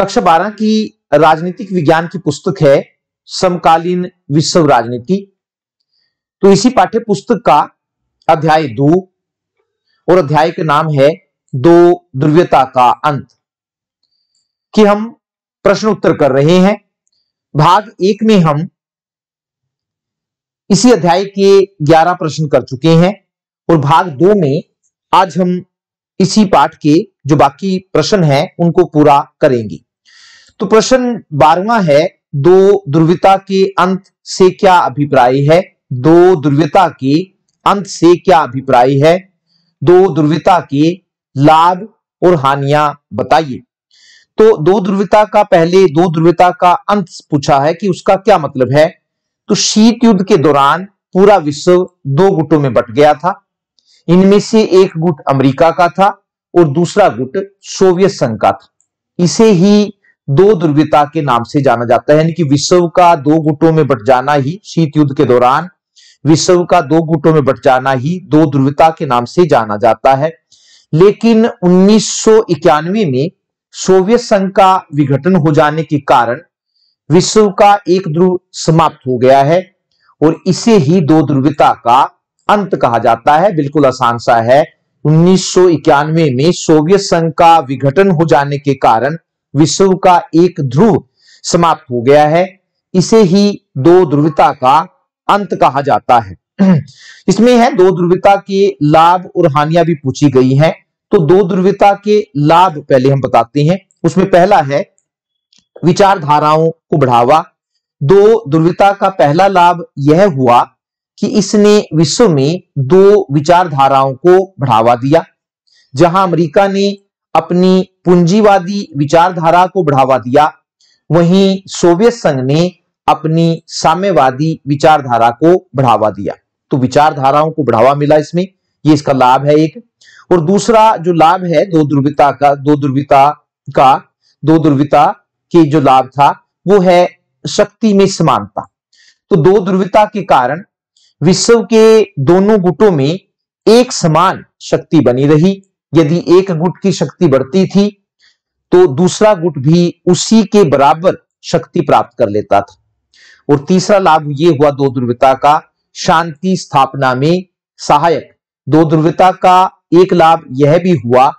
कक्षा 12 की राजनीतिक विज्ञान की पुस्तक है समकालीन विश्व राजनीति। तो इसी पाठ्य पुस्तक का अध्याय 2 और अध्याय का नाम है दो ध्रुवीयता का अंत कि हम प्रश्न उत्तर कर रहे हैं। भाग 1 में हम इसी अध्याय के 11 प्रश्न कर चुके हैं और भाग 2 में आज हम इसी पाठ के जो बाकी प्रश्न हैं उनको पूरा करेंगे। तो प्रश्न 12वां है, दो ध्रुवीयता के अंत से क्या अभिप्राय है? दो ध्रुवीयता के अंत से क्या अभिप्राय है? दो ध्रुवीयता के लाभ और हानियां बताइए। तो दो ध्रुवीयता का पहले दो ध्रुवीयता का अंत पूछा है कि उसका क्या मतलब है। तो शीत युद्ध के दौरान पूरा विश्व दो गुटों में बंट गया था। इनमें से एक गुट अमेरिका का था और दूसरा गुट सोवियत संघ का था। इसे ही दो ध्रुवीयता के नाम से जाना जाता है, यानी कि विश्व का दो गुटों में बंट जाना ही, शीत युद्ध के दौरान विश्व का दो गुटों में बंट जाना ही दो ध्रुवीयता के नाम से जाना जाता है। लेकिन 1991 में सोवियत संघ का विघटन हो जाने के कारण विश्व का एक ध्रुव समाप्त हो गया है और इसे ही दो ध्रुवीयता का अंत कहा जाता है। बिल्कुल आसान सा है। 1991 में सोवियत संघ का विघटन हो जाने के कारण विश्व का एक ध्रुव समाप्त हो गया है। इसे ही दो ध्रुवीयता का अंत कहा जाता है। इसमें है दो ध्रुवीयता के लाभ और हानियां भी पूछी गई हैं। तो दो ध्रुवीयता के लाभ पहले हम बताते हैं। उसमें पहला है विचारधाराओं को बढ़ावा। दो ध्रुवीयता का पहला लाभ यह हुआ कि इसने विश्व में दो विचारधाराओं को बढ़ावा दिया। जहां अमेरिका ने अपनी पूंजीवादी विचारधारा को बढ़ावा दिया, वहीं सोवियत संघ ने अपनी साम्यवादी विचारधारा को बढ़ावा दिया। तो विचारधाराओं को बढ़ावा मिला इसमें, ये इसका लाभ है एक। और दूसरा जो लाभ है दो ध्रुवीयता के जो लाभ था वो है शक्ति में समानता। तो दो ध्रुवीयता के कारण विश्व के दोनों गुटों में एक समान शक्ति बनी रही। यदि एक गुट की शक्ति बढ़ती थी तो दूसरा गुट भी उसी के बराबर शक्ति प्राप्त कर लेता था। और तीसरा लाभ यह हुआ दो ध्रुवीयता का शांति स्थापना में सहायक। दो ध्रुवीयता का एक लाभ यह भी हुआ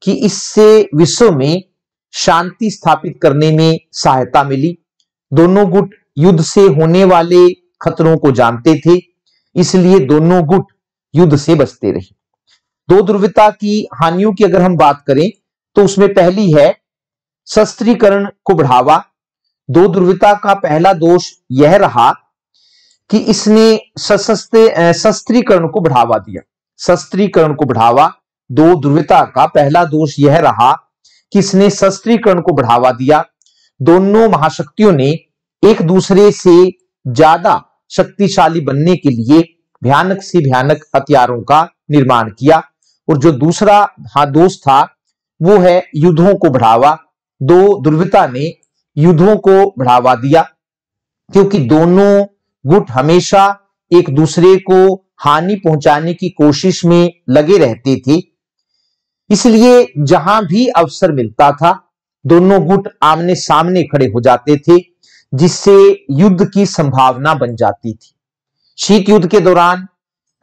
कि इससे विश्व में शांति स्थापित करने में सहायता मिली। दोनों गुट युद्ध से होने वाले खतरों को जानते थे, इसलिए दोनों गुट युद्ध से बचते रहे। दो ध्रुवीयता की हानियों की अगर हम बात करें तो उसमें पहली है शस्त्रीकरण को बढ़ावा। दो ध्रुवीयता का पहला दोष यह रहा कि इसने शस्त्रीकरण को बढ़ावा दिया। शस्त्रीकरण को बढ़ावा, दो ध्रुवीयता का पहला दोष यह रहा कि इसने शस्त्रीकरण को बढ़ावा दिया। दोनों महाशक्तियों ने एक दूसरे से ज्यादा शक्तिशाली बनने के लिए भयानक से भयानक हथियारों का निर्माण किया। और जो दूसरा दोष था वो है युद्धों को बढ़ावा। दो ध्रुवीयता ने युद्धों को बढ़ावा दिया क्योंकि दोनों गुट हमेशा एक दूसरे को हानि पहुंचाने की कोशिश में लगे रहते थे। इसलिए जहां भी अवसर मिलता था दोनों गुट आमने सामने खड़े हो जाते थे, जिससे युद्ध की संभावना बन जाती थी। शीत युद्ध के दौरान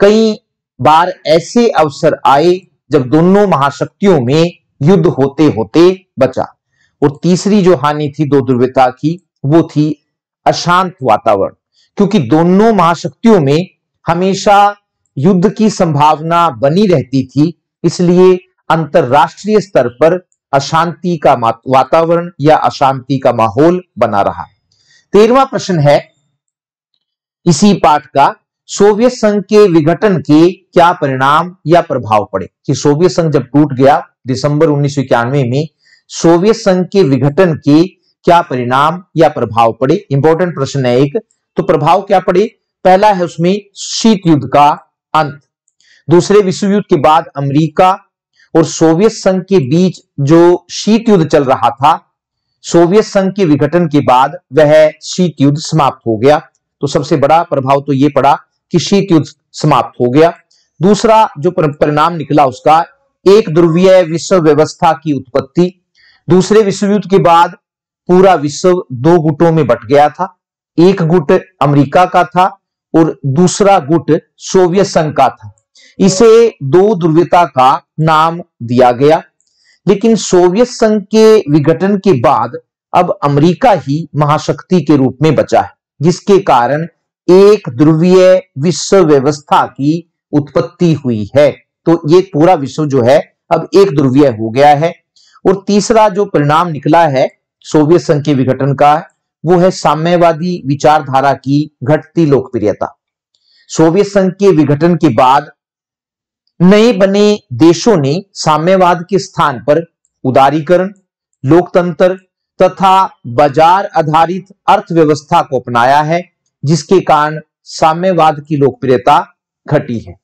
कई बार ऐसे अवसर आए जब दोनों महाशक्तियों में युद्ध होते होते बचा। और तीसरी जो हानि थी दो ध्रुवीयता की वो थी अशांत वातावरण, क्योंकि दोनों महाशक्तियों में हमेशा युद्ध की संभावना बनी रहती थी। इसलिए अंतरराष्ट्रीय स्तर पर अशांति का वातावरण या अशांति का माहौल बना रहा। 13वां प्रश्न है इसी पाठ का, सोवियत संघ के विघटन के क्या परिणाम या प्रभाव पड़े। कि सोवियत संघ जब टूट गया दिसंबर 1991 में, सोवियत संघ के विघटन के क्या परिणाम या प्रभाव पड़े। इंपॉर्टेंट प्रश्न है एक। तो प्रभाव क्या पड़े? पहला है उसमें शीत युद्ध का अंत। दूसरे विश्व युद्ध के बाद अमेरिका और सोवियत संघ के बीच जो शीत युद्ध चल रहा था, सोवियत संघ के विघटन के बाद वह शीत युद्ध समाप्त हो गया। तो सबसे बड़ा प्रभाव तो यह पड़ा कि शीत युद्ध समाप्त हो गया। दूसरा जो परिणाम निकला उसका, एक ध्रुवीय विश्व व्यवस्था की उत्पत्ति। दूसरे विश्व युद्ध के बाद पूरा विश्व दो गुटों में बट गया था। एक गुट अमेरिका का था और दूसरा गुट सोवियत संघ का था। इसे दो ध्रुवीयता का नाम दिया गया। लेकिन सोवियत संघ के विघटन के बाद अब अमेरिका ही महाशक्ति के रूप में बचा है, जिसके कारण एक ध्रुवीय विश्व व्यवस्था की उत्पत्ति हुई है। तो ये पूरा विश्व जो है अब एक ध्रुवीय हो गया है। और तीसरा जो परिणाम निकला है सोवियत संघ के विघटन का, वो है साम्यवादी विचारधारा की घटती लोकप्रियता। सोवियत संघ के विघटन के बाद नए बने देशों ने साम्यवाद के स्थान पर उदारीकरण, लोकतंत्र तथा बाजार आधारित अर्थव्यवस्था को अपनाया है, जिसके कारण साम्यवाद की लोकप्रियता घटी है।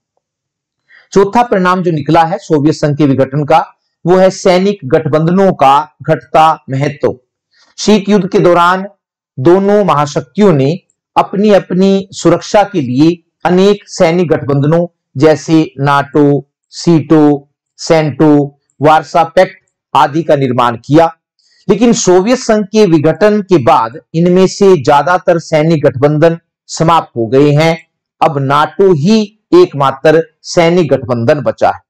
चौथा परिणाम जो निकला है सोवियत संघ के विघटन का, वो है सैनिक गठबंधनों का घटता महत्व। शीत युद्ध के दौरान दोनों महाशक्तियों ने अपनी अपनी सुरक्षा के लिए अनेक सैनिक गठबंधनों जैसे नाटो, सीटो, सेंटो, वार्सा पैक्ट आदि का निर्माण किया। लेकिन सोवियत संघ के विघटन के बाद इनमें से ज्यादातर सैनिक गठबंधन समाप्त हो गए हैं। अब नाटो ही एकमात्र सैनिक गठबंधन बचा है।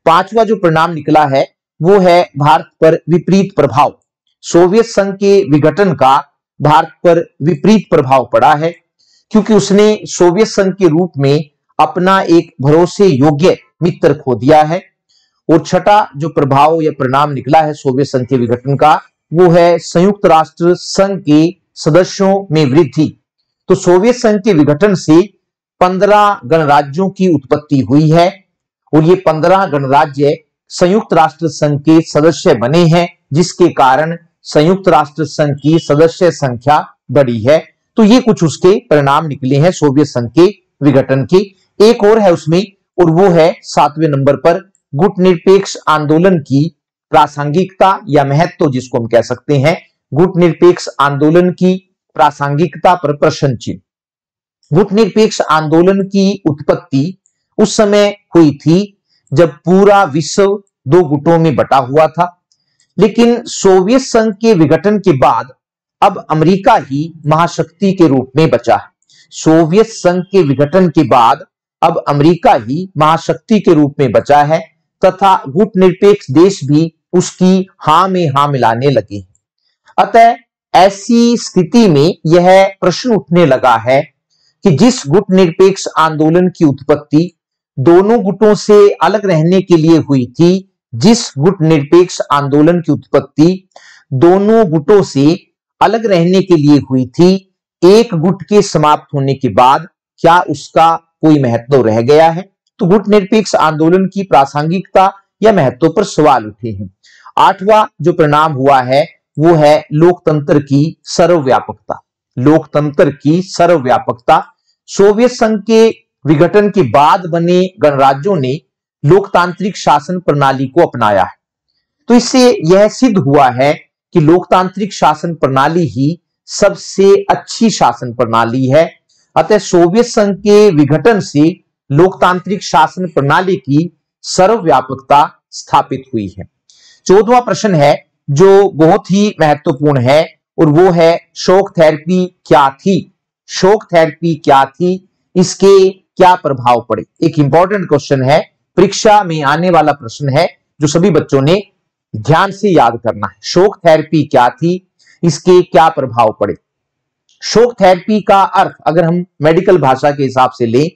पांचवा जो परिणाम निकला है वो है भारत पर विपरीत प्रभाव। सोवियत संघ के विघटन का भारत पर विपरीत प्रभाव पड़ा है, क्योंकि उसने सोवियत संघ के रूप में अपना एक भरोसे योग्य मित्र खो दिया है। और छठा जो प्रभाव या परिणाम निकला है सोवियत संघ के विघटन का, वो है संयुक्त राष्ट्र संघ के सदस्यों में वृद्धि। तो सोवियत संघ के विघटन से 15 गणराज्यों की उत्पत्ति हुई है और ये 15 गणराज्य संयुक्त राष्ट्र संघ के सदस्य बने हैं, जिसके कारण संयुक्त राष्ट्र संघ की सदस्य संख्या बढ़ी है। तो ये कुछ उसके परिणाम निकले हैं सोवियत संघ के विघटन के। एक और है उसमें, और वो है 7वें नंबर पर गुटनिरपेक्ष आंदोलन की प्रासंगिकता या महत्व, जिसको हम कह सकते हैं गुटनिरपेक्ष आंदोलन की प्रासंगिकता पर प्रश्न चिन्ह। गुटनिरपेक्ष आंदोलन की उत्पत्ति उस समय हुई थी जब पूरा विश्व दो गुटों में बटा हुआ था। लेकिन सोवियत संघ के विघटन के बाद अब अमेरिका ही महाशक्ति के रूप में बचा है। सोवियत संघ के विघटन के बाद अब अमेरिका ही महाशक्ति के रूप में बचा है तथा गुटनिरपेक्ष देश भी उसकी हां में हां मिलाने लगे। अतः ऐसी स्थिति में यह प्रश्न उठने लगा है कि जिस गुटनिरपेक्ष आंदोलन की उत्पत्ति दोनों गुटों से अलग रहने के लिए हुई थी, जिस गुटनिरपेक्ष आंदोलन की उत्पत्ति दोनों गुटों से अलग रहने के लिए हुई थी, एक गुट के समाप्त होने के बाद क्या उसका कोई महत्व रह गया है? तो गुटनिरपेक्ष आंदोलन की प्रासंगिकता या महत्व पर सवाल उठे हैं। आठवां जो परिणाम हुआ है वो है लोकतंत्र की सर्वव्यापकता। लोकतंत्र की सर्वव्यापकता। सोवियत संघ के विघटन के बाद बने गणराज्यों ने लोकतांत्रिक शासन प्रणाली को अपनाया है। तो इससे यह सिद्ध हुआ है कि लोकतांत्रिक शासन प्रणाली ही सबसे अच्छी शासन प्रणाली है। अतः सोवियत संघ के विघटन से लोकतांत्रिक शासन प्रणाली की सर्वव्यापकता स्थापित हुई है। 14वां प्रश्न है जो बहुत ही महत्वपूर्ण है और वो है शॉक थेरेपी क्या थी? शॉक थेरेपी क्या थी? इसके क्या प्रभाव पड़े? एक इंपॉर्टेंट क्वेश्चन है, परीक्षा में आने वाला प्रश्न है जो सभी बच्चों ने ध्यान से याद करना है। शॉक थेरेपी क्या थी? इसके क्या प्रभाव पड़े? शॉक थेरेपी का अर्थ अगर हम मेडिकल भाषा के हिसाब से लें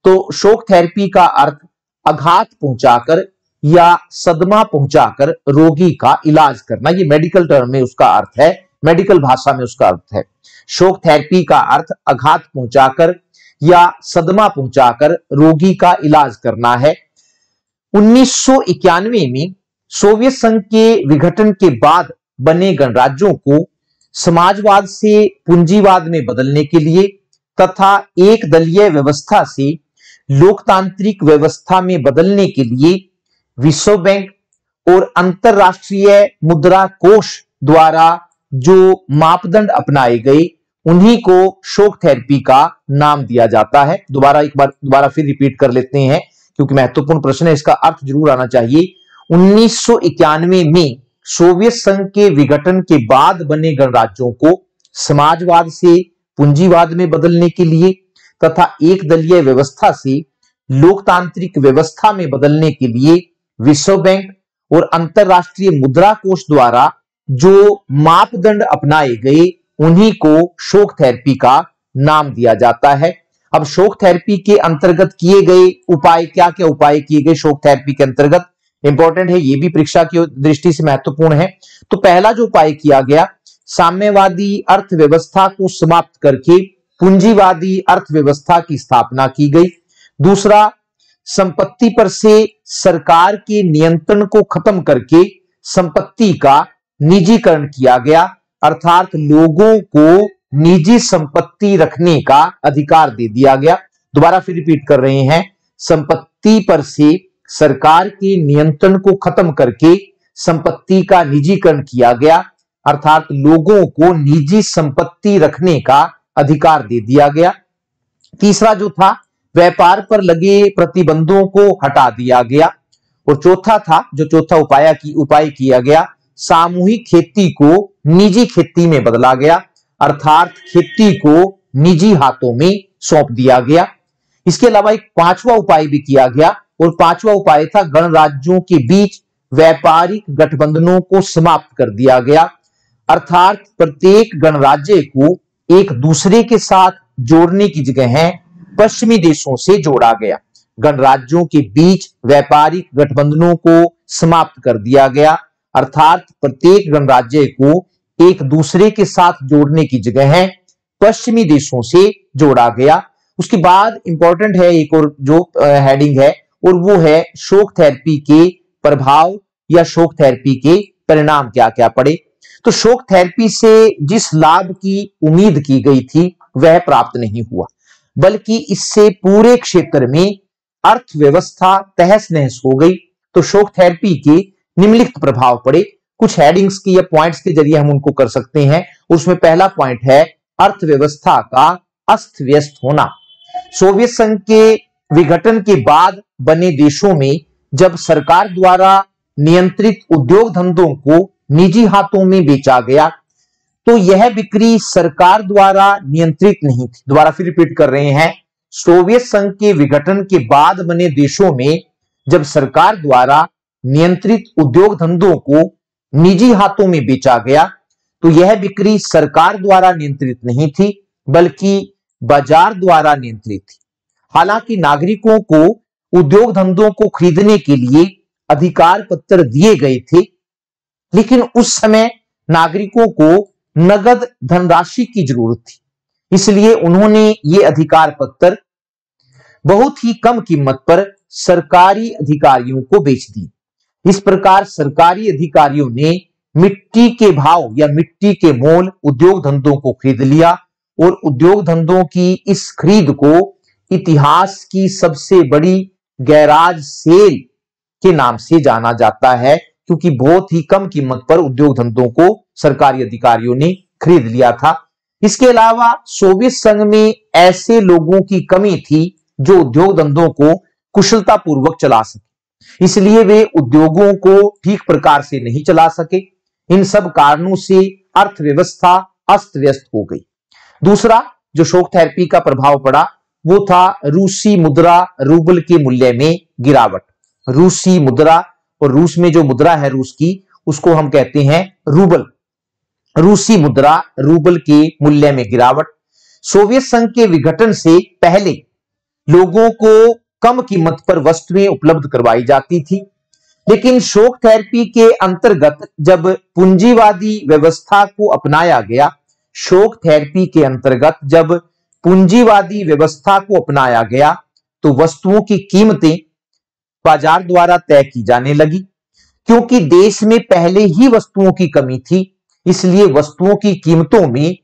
तो शॉक थेरेपी का अर्थ आघात पहुंचाकर या सदमा पहुंचाकर रोगी का इलाज करना। ये मेडिकल टर्म में उसका अर्थ है, मेडिकल भाषा में उसका अर्थ है। शॉक थेरेपी का अर्थ आघात पहुंचाकर या सदमा पहुंचाकर रोगी का इलाज करना है। 1991 में सोवियत संघ के विघटन के बाद बने गणराज्यों को समाजवाद से पूंजीवाद में बदलने के लिए तथा एक दलीय व्यवस्था से लोकतांत्रिक व्यवस्था में बदलने के लिए विश्व बैंक और अंतरराष्ट्रीय मुद्रा कोष द्वारा जो मापदंड अपनाए गए उन्हीं को शॉक थेरेपी का नाम दिया जाता है। दोबारा फिर रिपीट कर लेते हैं क्योंकि महत्वपूर्ण प्रश्न है, इसका अर्थ जरूर आना चाहिए। 1991 में सोवियत संघ के विघटन के बाद बने गणराज्यों को समाजवाद से पूंजीवाद में बदलने के लिए तथा एक दलीय व्यवस्था से लोकतांत्रिक व्यवस्था में बदलने के लिए विश्व बैंक और अंतरराष्ट्रीय मुद्रा कोष द्वारा जो मापदंड अपनाए गए उन्हीं को शॉक थेरेपी का नाम दिया जाता है। अब शॉक थेरेपी के अंतर्गत किए गए उपाय, क्या क्या उपाय किए गए शॉक थेरेपी के अंतर्गत, इंपॉर्टेंट है, ये भी परीक्षा की दृष्टि से महत्वपूर्ण है। तो पहला जो उपाय किया गया, साम्यवादी अर्थव्यवस्था को समाप्त करके पूंजीवादी अर्थव्यवस्था की स्थापना की गई। दूसरा, संपत्ति पर से सरकार के नियंत्रण को खत्म करके संपत्ति का निजीकरण किया गया, अर्थात लोगों को निजी संपत्ति रखने का अधिकार दे दिया गया। दोबारा फिर रिपीट कर रहे हैं, संपत्ति पर से सरकार के नियंत्रण को खत्म करके संपत्ति का निजीकरण किया गया, अर्थात लोगों को निजी संपत्ति रखने का अधिकार दे दिया गया। तीसरा जो था, व्यापार पर लगे प्रतिबंधों को हटा दिया गया। और चौथा था, जो चौथा उपाय किया गया, सामूहिक खेती को निजी खेती में बदला गया, अर्थात खेती को निजी हाथों में सौंप दिया गया। इसके अलावा एक पांचवा उपाय भी किया गया, और पांचवा उपाय था गणराज्यों के बीच व्यापारिक गठबंधनों को समाप्त कर दिया गया, अर्थात प्रत्येक गणराज्य को एक दूसरे के साथ जोड़ने की जगह है पश्चिमी देशों से जोड़ा गया। गणराज्यों के बीच व्यापारिक गठबंधनों को समाप्त कर दिया गया, अर्थात प्रत्येक गणराज्य को एक दूसरे के साथ जोड़ने की जगह है पश्चिमी देशों से जोड़ा गया। उसके बाद इंपॉर्टेंट है एक और जो हेडिंग है, और वो है शॉक थेरेपी के प्रभाव या शॉक थेरेपी के परिणाम क्या क्या पड़े। तो शॉक थेरेपी से जिस लाभ की उम्मीद की गई थी वह प्राप्त नहीं हुआ, बल्कि इससे पूरे क्षेत्र में अर्थव्यवस्था तहस नहस हो गई। तो शॉक थेरेपी के निम्नलिखित प्रभाव पड़े, कुछ हेडिंग्स की या पॉइंट्स के जरिए हम उनको कर सकते हैं। उसमें पहला पॉइंट है अर्थव्यवस्था का अस्त व्यस्त होना। सोवियत संघ के विघटन के बाद बने देशों में जब सरकार द्वारा नियंत्रित उद्योग धंधों को निजी हाथों में बेचा गया, तो यह बिक्री सरकार द्वारा नियंत्रित नहीं थी। दोबारा फिर रिपीट कर रहे हैं, सोवियत संघ के विघटन के बाद बने देशों में जब सरकार द्वारा नियंत्रित उद्योग धंधों को निजी हाथों में बेचा गया, तो यह बिक्री सरकार द्वारा नियंत्रित नहीं थी, बल्कि बाजार द्वारा नियंत्रित थी। हालांकि नागरिकों को उद्योग धंधों को खरीदने के लिए अधिकार पत्र दिए गए थे, लेकिन उस समय नागरिकों को नगद धनराशि की जरूरत थी, इसलिए उन्होंने ये अधिकार पत्र बहुत ही कम कीमत पर सरकारी अधिकारियों को बेच दिए। इस प्रकार सरकारी अधिकारियों ने मिट्टी के भाव या मिट्टी के मोल उद्योग धंधों को खरीद लिया, और उद्योग धंधों की इस खरीद को इतिहास की सबसे बड़ी गैराज सेल के नाम से जाना जाता है, क्योंकि बहुत ही कम कीमत पर उद्योग धंधों को सरकारी अधिकारियों ने खरीद लिया था। इसके अलावा सोवियत संघ में ऐसे लोगों की कमी थी जो उद्योग धंधों को कुशलतापूर्वक चला सके, इसलिए वे उद्योगों को ठीक प्रकार से नहीं चला सके। इन सब कारणों से अर्थव्यवस्था अस्त व्यस्त हो गई। दूसरा जो शॉक थेरेपी का प्रभाव पड़ा वो था रूसी मुद्रा रूबल के मूल्य में गिरावट। रूसी मुद्रा, और रूस में जो मुद्रा है रूस की, उसको हम कहते हैं रूबल। रूसी मुद्रा रूबल के मूल्य में गिरावट। सोवियत संघ के विघटन से पहले लोगों को कम कीमत पर वस्तुएं उपलब्ध करवाई जाती थी, लेकिन शॉक थेरेपी के अंतर्गत जब पूंजीवादी व्यवस्था को अपनाया गया, शॉक थेरेपी के अंतर्गत जब पूंजीवादी व्यवस्था को अपनाया गया, तो वस्तुओं की कीमतें बाजार द्वारा तय की जाने लगी। क्योंकि देश में पहले ही वस्तुओं की कमी थी, इसलिए वस्तुओं की कीमतों में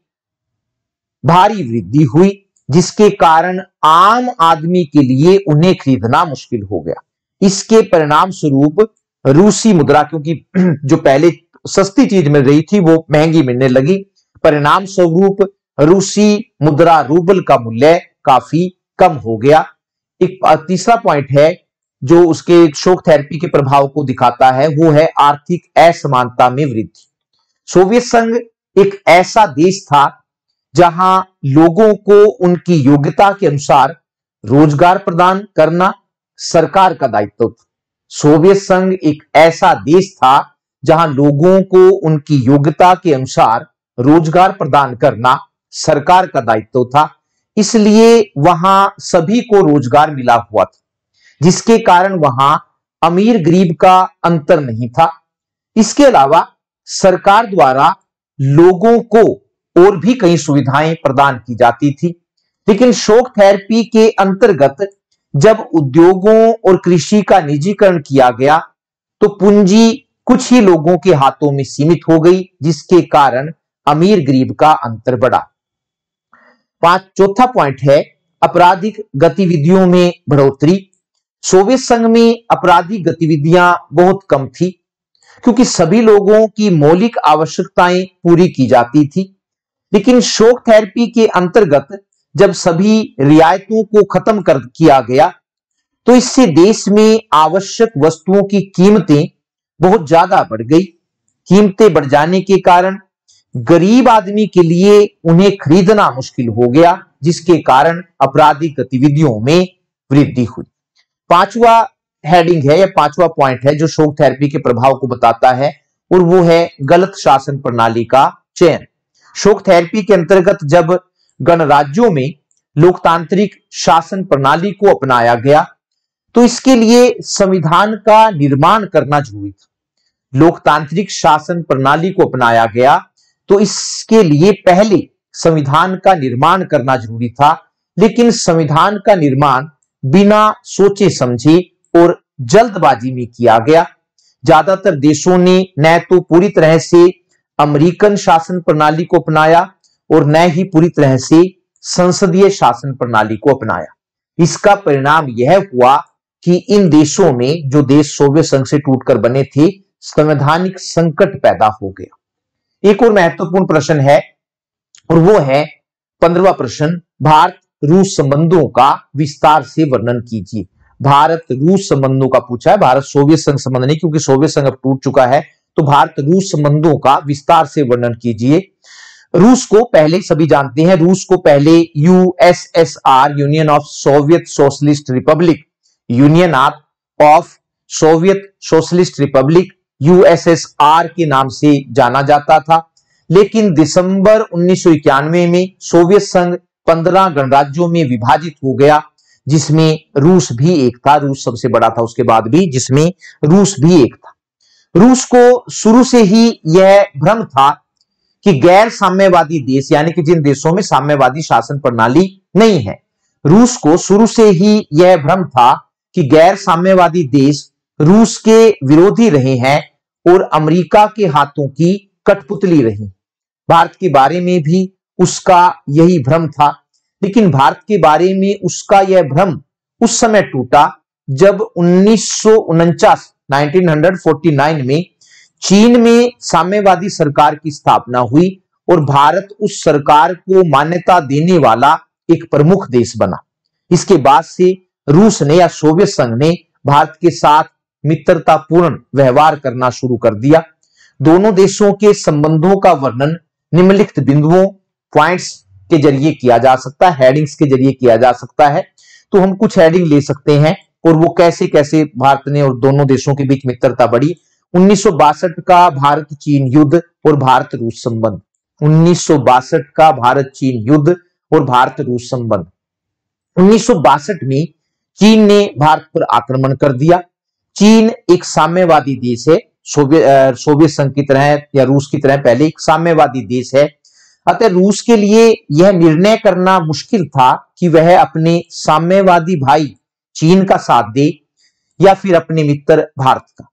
भारी वृद्धि हुई, जिसके कारण आम आदमी के लिए उन्हें खरीदना मुश्किल हो गया। इसके परिणाम स्वरूप रूसी मुद्रा, क्योंकि जो पहले सस्ती चीज मिल रही थी वो महंगी मिलने लगी, परिणाम स्वरूप रूसी मुद्रा रूबल का मूल्य काफी कम हो गया। एक तीसरा पॉइंट है जो उसके शॉक थेरेपी के प्रभाव को दिखाता है वो है आर्थिक असमानता में वृद्धि। सोवियत संघ एक ऐसा देश था जहां लोगों को उनकी योग्यता के अनुसार रोजगार प्रदान करना सरकार का दायित्व था। सोवियत संघ एक ऐसा देश था जहां लोगों को उनकी योग्यता के अनुसार रोजगार प्रदान करना सरकार का दायित्व था, इसलिए वहां सभी को रोजगार मिला हुआ था, जिसके कारण वहां अमीर गरीब का अंतर नहीं था। इसके अलावा सरकार द्वारा लोगों को और भी कई सुविधाएं प्रदान की जाती थी। लेकिन शॉक थेरेपी के अंतर्गत जब उद्योगों और कृषि का निजीकरण किया गया तो पूंजी कुछ ही लोगों के हाथों में सीमित हो गई, जिसके कारण अमीर गरीब का अंतर बढ़ा। चौथा पॉइंट है आपराधिक गतिविधियों में बढ़ोतरी। सोवियत संघ में आपराधिक गतिविधियां बहुत कम थी क्योंकि सभी लोगों की मौलिक आवश्यकताएं पूरी की जाती थी। लेकिन शॉक थेरेपी के अंतर्गत जब सभी रियायतों को खत्म कर किया गया तो इससे देश में आवश्यक वस्तुओं की कीमतें बहुत ज्यादा बढ़ गई। कीमतें बढ़ जाने के कारण गरीब आदमी के लिए उन्हें खरीदना मुश्किल हो गया, जिसके कारण आपराधिक गतिविधियों में वृद्धि हुई। पांचवा हेडिंग है या पांचवा पॉइंट है जो शॉक थेरेपी के प्रभाव को बताता है, और वो है गलत शासन प्रणाली का चयन। शॉक थेरेपी के अंतर्गत जब गणराज्यों में लोकतांत्रिक शासन प्रणाली को अपनाया गया तो इसके लिए संविधान का निर्माण करना जरूरी था। लोकतांत्रिक शासन प्रणाली को अपनाया गया तो इसके लिए पहले संविधान का निर्माण करना जरूरी था, लेकिन संविधान का निर्माण बिना सोचे समझे और जल्दबाजी में किया गया। ज्यादातर देशों ने न तो पूरी तरह से अमेरिकन शासन प्रणाली को अपनाया और न ही पूरी तरह से संसदीय शासन प्रणाली को अपनाया। इसका परिणाम यह हुआ कि इन देशों में, जो देश सोवियत संघ से टूटकर बने थे, संवैधानिक संकट पैदा हो गया। एक और महत्वपूर्ण प्रश्न है और वो है 15वां प्रश्न, भारत रूस संबंधों का विस्तार से वर्णन कीजिए। भारत रूस संबंधों का पूछा है, भारत सोवियत संघ संबंध नहीं, क्योंकि सोवियत संघ अब टूट चुका है। तो भारत रूस संबंधों का विस्तार से वर्णन कीजिए। रूस को पहले सभी जानते हैं, रूस को पहले USSR, union of Soviet socialist Republic, union of Soviet socialist Republic USSR के नाम से जाना जाता था। लेकिन दिसंबर 1991 में सोवियत संघ 15 गणराज्यों में विभाजित हो गया, जिसमें रूस भी एक था। रूस सबसे बड़ा था उसके बाद भी, जिसमें रूस भी एक था। रूस को शुरू से ही यह भ्रम था कि गैर साम्यवादी देश, यानी कि जिन देशों में साम्यवादी शासन प्रणाली नहीं है, रूस को शुरू से ही यह भ्रम था कि गैर साम्यवादी देश रूस के विरोधी रहे हैं और अमेरिका के हाथों की कठपुतली रही। भारत के बारे में भी उसका यही भ्रम था, लेकिन भारत के बारे में उसका यह भ्रम उस समय टूटा जब 1949 में चीन में साम्यवादी सरकार की स्थापना हुई और भारत उस सरकार को मान्यता देने वाला एक प्रमुख देश बना। इसके बाद से रूस ने या सोवियत संघ ने भारत के साथ मित्रतापूर्ण व्यवहार करना शुरू कर दिया। दोनों देशों के संबंधों का वर्णन निम्नलिखित बिंदुओं, पॉइंट्स के जरिए किया जा सकता है, हेडिंग्स के जरिए किया जा सकता है। तो हम कुछ हेडिंग ले सकते हैं और वो कैसे कैसे भारत ने और दोनों देशों के बीच मित्रता बढ़ी। 1962 का भारत चीन युद्ध और भारत रूस संबंध। 1962 का भारत चीन युद्ध और भारत रूस संबंध। 1962 में चीन ने भारत पर आक्रमण कर दिया। चीन एक साम्यवादी देश है, सोवियत संघ की तरह या रूस की तरह पहले एक साम्यवादी देश है। अतः रूस के लिए यह निर्णय करना मुश्किल था कि वह अपने साम्यवादी भाई चीन का साथ दे या फिर अपने मित्र भारत का।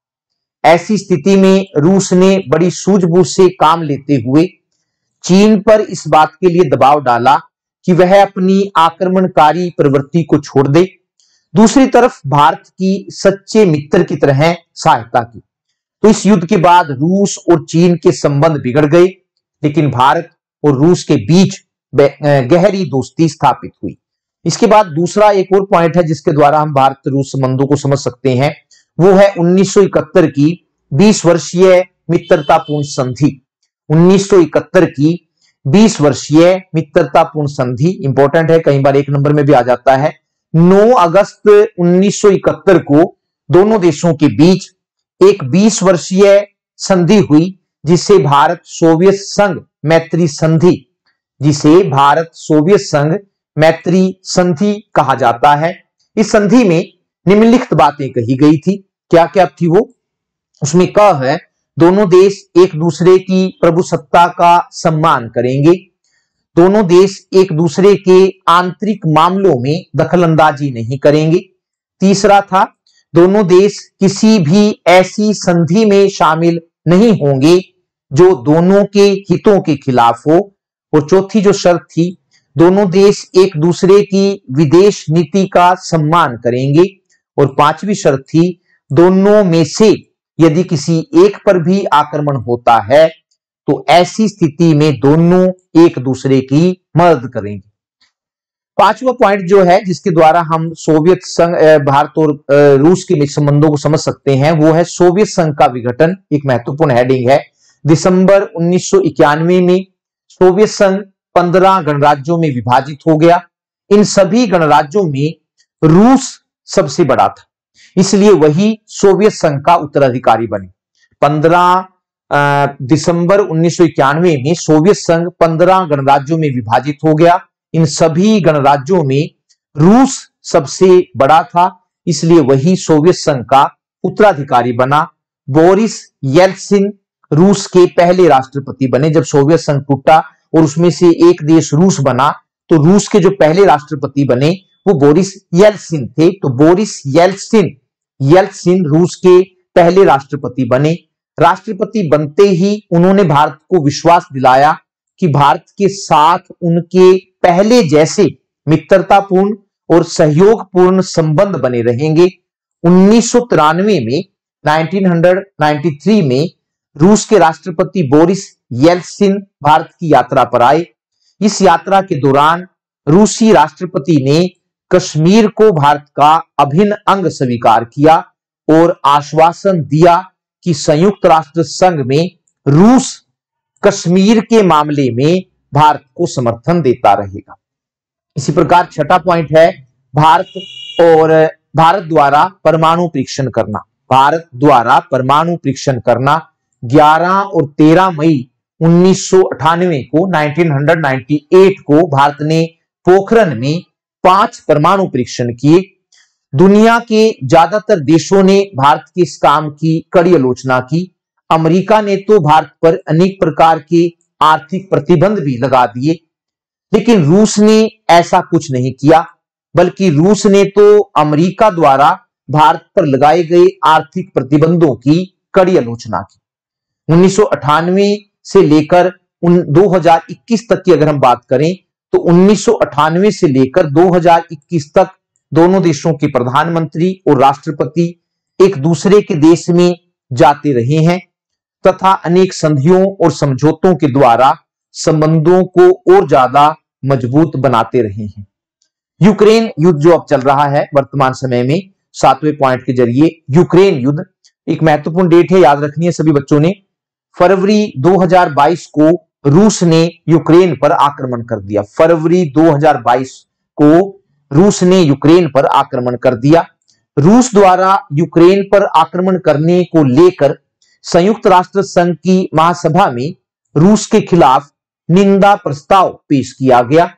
ऐसी स्थिति में रूस ने बड़ी सूझबूझ से काम लेते हुए चीन पर इस बात के लिए दबाव डाला कि वह अपनी आक्रमणकारी प्रवृत्ति को छोड़ दे। दूसरी तरफ भारत की सच्चे मित्र की तरह सहायता की। तो इस युद्ध के बाद रूस और चीन के संबंध बिगड़ गए, लेकिन भारत और रूस के बीच गहरी दोस्ती स्थापित हुई। इसके बाद दूसरा एक और पॉइंट है जिसके द्वारा हम भारत रूस संबंधों को समझ सकते हैं, वो है 1971 की 20 वर्षीय मित्रतापूर्ण संधि। 1971 की 20 वर्षीय मित्रतापूर्ण संधि इंपॉर्टेंट है, कई बार एक नंबर में भी आ जाता है। 9 अगस्त 1971 को दोनों देशों के बीच एक 20 वर्षीय संधि हुई, जिसे भारत सोवियत संघ मैत्री संधि, जिसे भारत सोवियत संघ मैत्री संधि कहा जाता है। इस संधि में निम्नलिखित बातें कही गई थी। क्या क्या थी वो? उसमें कहा है दोनों देश एक दूसरे की प्रभुसत्ता का सम्मान करेंगे, दोनों देश एक दूसरे के आंतरिक मामलों में दखलंदाजी नहीं करेंगे। तीसरा था दोनों देश किसी भी ऐसी संधि में शामिल नहीं होंगे जो दोनों के हितों के खिलाफ हो। और चौथी जो शर्त थी, दोनों देश एक दूसरे की विदेश नीति का सम्मान करेंगे। और पांचवी शर्त थी, दोनों में से यदि किसी एक पर भी आक्रमण होता है तो ऐसी स्थिति में दोनों एक दूसरे की मदद करेंगे। पांचवा पॉइंट जो है जिसके द्वारा हम सोवियत संघ, भारत और रूस के संबंधों को समझ सकते हैं, वो है सोवियत संघ का विघटन। एक महत्वपूर्ण हेडिंग है। दिसंबर 1991 में सोवियत संघ 15 गणराज्यों में विभाजित हो गया। इन सभी गणराज्यों में रूस सबसे बड़ा था, इसलिए वही सोवियत संघ का उत्तराधिकारी बने। 15 दिसंबर 1991 में सोवियत संघ 15 गणराज्यों में विभाजित हो गया। इन सभी गणराज्यों में रूस सबसे बड़ा था, इसलिए वही सोवियत संघ का उत्तराधिकारी बना। बोरिस येल्त्सिन रूस के पहले राष्ट्रपति बने। जब सोवियत संघ टूटा और उसमें से एक देश रूस बना, तो रूस के जो पहले राष्ट्रपति बने वो बोरिस येल्त्सिन थे। तो बोरिस येल्त्सिन रूस के पहले राष्ट्रपति बने। राष्ट्रपति बनते ही उन्होंने भारत को विश्वास दिलाया कि भारत के साथ उनके पहले जैसे मित्रतापूर्ण और सहयोगपूर्ण संबंध बने रहेंगे। 1993 में रूस के राष्ट्रपति बोरिस येल्त्सिन भारत की यात्रा पर आए। इस यात्रा के दौरान रूसी राष्ट्रपति ने कश्मीर को भारत का अभिन्न अंग स्वीकार किया और आश्वासन दिया कि संयुक्त राष्ट्र संघ में रूस कश्मीर के मामले में भारत को समर्थन देता रहेगा। इसी प्रकार छठा पॉइंट है भारत द्वारा परमाणु परीक्षण करना। भारत द्वारा परमाणु परीक्षण करना 11 और 13 मई 1998 को भारत ने पोखरण में 5 परमाणु परीक्षण किए। दुनिया के ज्यादातर देशों ने भारत के इस काम की कड़ी आलोचना की। अमेरिका ने तो भारत पर अनेक प्रकार के आर्थिक प्रतिबंध भी लगा दिए, लेकिन रूस ने ऐसा कुछ नहीं किया, बल्कि रूस ने तो अमेरिका द्वारा भारत पर लगाए गए आर्थिक प्रतिबंधों की कड़ी आलोचना की। 1998 से लेकर 2021 तक की अगर हम बात करें तो 1998 से लेकर 2021 तक दोनों देशों के प्रधानमंत्री और राष्ट्रपति एक दूसरे के देश में जाते रहे हैं तथा अनेक संधियों और समझौतों के द्वारा संबंधों को और ज्यादा मजबूत बनाते रहे हैं। यूक्रेन युद्ध जो अब चल रहा है वर्तमान समय में, 7वें पॉइंट के जरिए यूक्रेन युद्ध एक महत्वपूर्ण डेट है, याद रखनी है सभी बच्चों ने। फरवरी 2022 को रूस ने यूक्रेन पर आक्रमण कर दिया। फरवरी 2022 को रूस ने यूक्रेन पर आक्रमण कर दिया। रूस द्वारा यूक्रेन पर आक्रमण करने को लेकर संयुक्त राष्ट्र संघ की महासभा में रूस के खिलाफ निंदा प्रस्ताव पेश किया गया,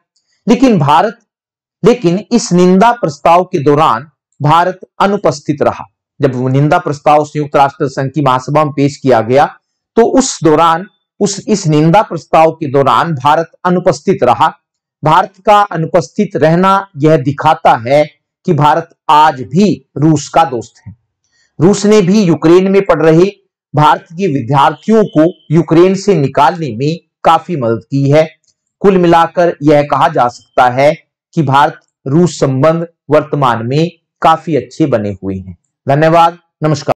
लेकिन इस निंदा प्रस्ताव के दौरान भारत अनुपस्थित रहा। जब वो निंदा प्रस्ताव संयुक्त राष्ट्र संघ की महासभा में पेश किया गया तो इस निंदा प्रस्ताव के दौरान भारत अनुपस्थित रहा। भारत का अनुपस्थित रहना यह दिखाता है कि भारत आज भी रूस का दोस्त है। रूस ने भी यूक्रेन में पढ़ रहे भारत के विद्यार्थियों को यूक्रेन से निकालने में काफी मदद की है। कुल मिलाकर यह कहा जा सकता है कि भारत रूस संबंध वर्तमान में काफी अच्छे बने हुए हैं। धन्यवाद, नमस्कार।